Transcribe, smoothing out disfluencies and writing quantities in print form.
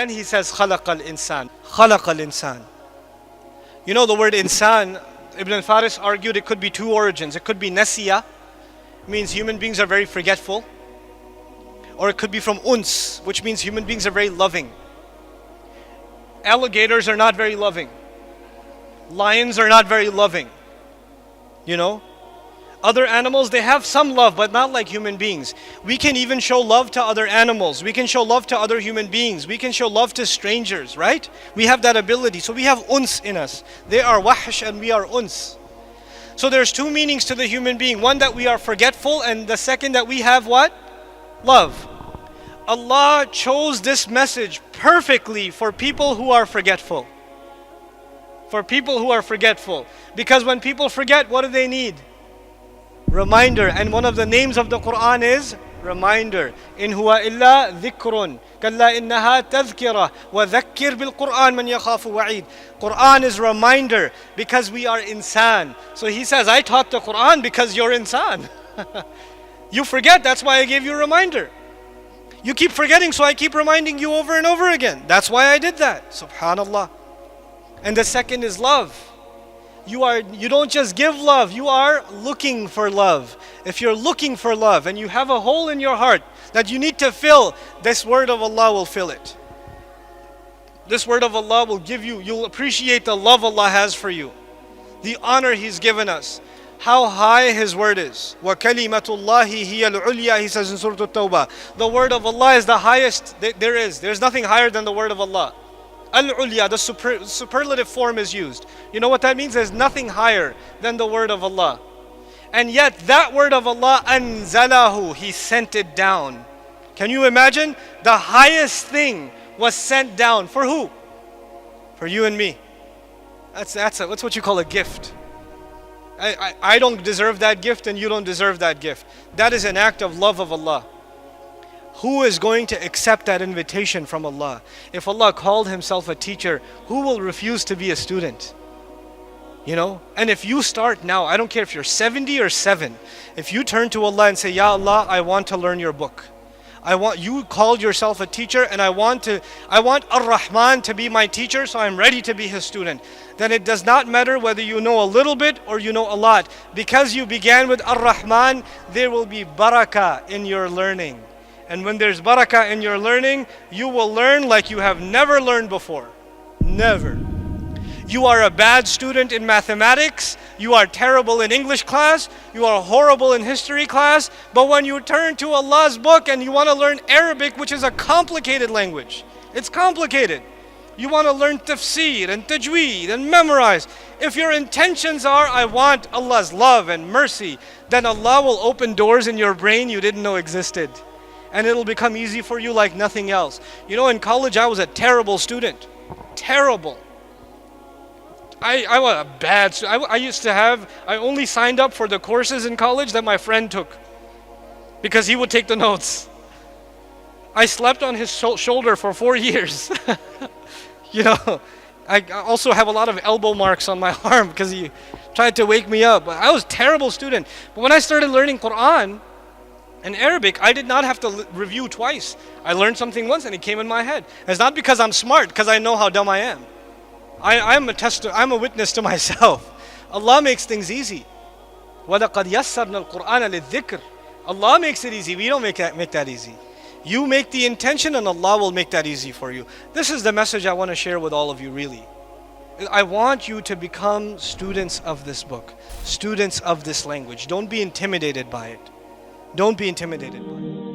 then he says, خَلَقَ الْإِنسان. خَلَقَ الْإِنسان. You know the word insan, Ibn al-Faris argued it could be two origins. It could be nasiya, means human beings are very forgetful. Or it could be from uns, which means human beings are very loving. Alligators are not very loving. Lions are not very loving. You know? Other animals, they have some love, but not like human beings. We can even show love to other animals. We can show love to other human beings. We can show love to strangers, right? We have that ability. So we have uns in us. They are wahsh and we are uns. So there's two meanings to the human being. One, that we are forgetful, and the second, that we have what? Love. Allah chose this message perfectly for people who are forgetful. For people who are forgetful. Because when people forget, what do they need? Reminder. And one of the names of the Quran is reminder. In huwa illa dhikrun. Kalla innaha tadhkira. Wa dhakkir bil Quran man yakhafu wa'id. Quran is reminder because we are insan. So he says, I taught the Quran because you're insan. You forget, that's why I gave you a reminder. You keep forgetting, so I keep reminding you over and over again. That's why I did that. Subhanallah. And the second is love. You don't just give love, you are looking for love. If you're looking for love and you have a hole in your heart that you need to fill, this word of Allah will fill it. This word of Allah will give you, you'll appreciate the love Allah has for you, the honor He's given us, how high His word is. وَكَلِمَةُ اللَّهِ هِيَ الْعُلْيَا, He says in Surah At-Tawbah. The word of Allah is the highest there is. There's nothing higher than the word of Allah. Al-Ulya, the superlative form is used. You know what that means? There's nothing higher than the word of Allah. And yet that word of Allah, anzalahu, He sent it down. Can you imagine? The highest thing was sent down. For who? For you and me. That's what you call a gift. I don't deserve that gift and you don't deserve that gift. That is an act of love of Allah. Who is going to accept that invitation from Allah? If Allah called Himself a teacher, who will refuse to be a student? You know? And if you start now, I don't care if you're 70 or 7, if you turn to Allah and say, Ya Allah, I want to learn your book. You called yourself a teacher and I want Ar-Rahman to be my teacher, so I'm ready to be his student. Then it does not matter whether you know a little bit or you know a lot. Because you began with Ar-Rahman, there will be barakah in your learning. And when there's barakah in your learning, you will learn like you have never learned before. Never. You are a bad student in mathematics, you are terrible in English class, you are horrible in history class, but when you turn to Allah's book and you want to learn Arabic, which is a complicated language, it's complicated. You want to learn tafsir and tajweed and memorize. If your intentions are, I want Allah's love and mercy, then Allah will open doors in your brain you didn't know existed. And it'll become easy for you like nothing else. You know, in college I was a terrible student. Terrible. I was a bad student. I only signed up for the courses in college that my friend took, because he would take the notes. I slept on his shoulder for 4 years. You know, I also have a lot of elbow marks on my arm because he tried to wake me up. I was a terrible student. But when I started learning Quran and Arabic, I did not have to review twice. I learned something once and it came in my head. It's not because I'm smart, because I know how dumb I am. I'm a witness to myself. Allah makes things easy. وَلَقَدْ يَسَّرْنَا الْقُرْآنَ لِلذِّكْرِ. Allah makes it easy. We don't make that easy. You make the intention and Allah will make that easy for you. This is the message I want to share with all of you, really. I want you to become students of this book, students of this language. Don't be intimidated by it. Don't be intimidated by it.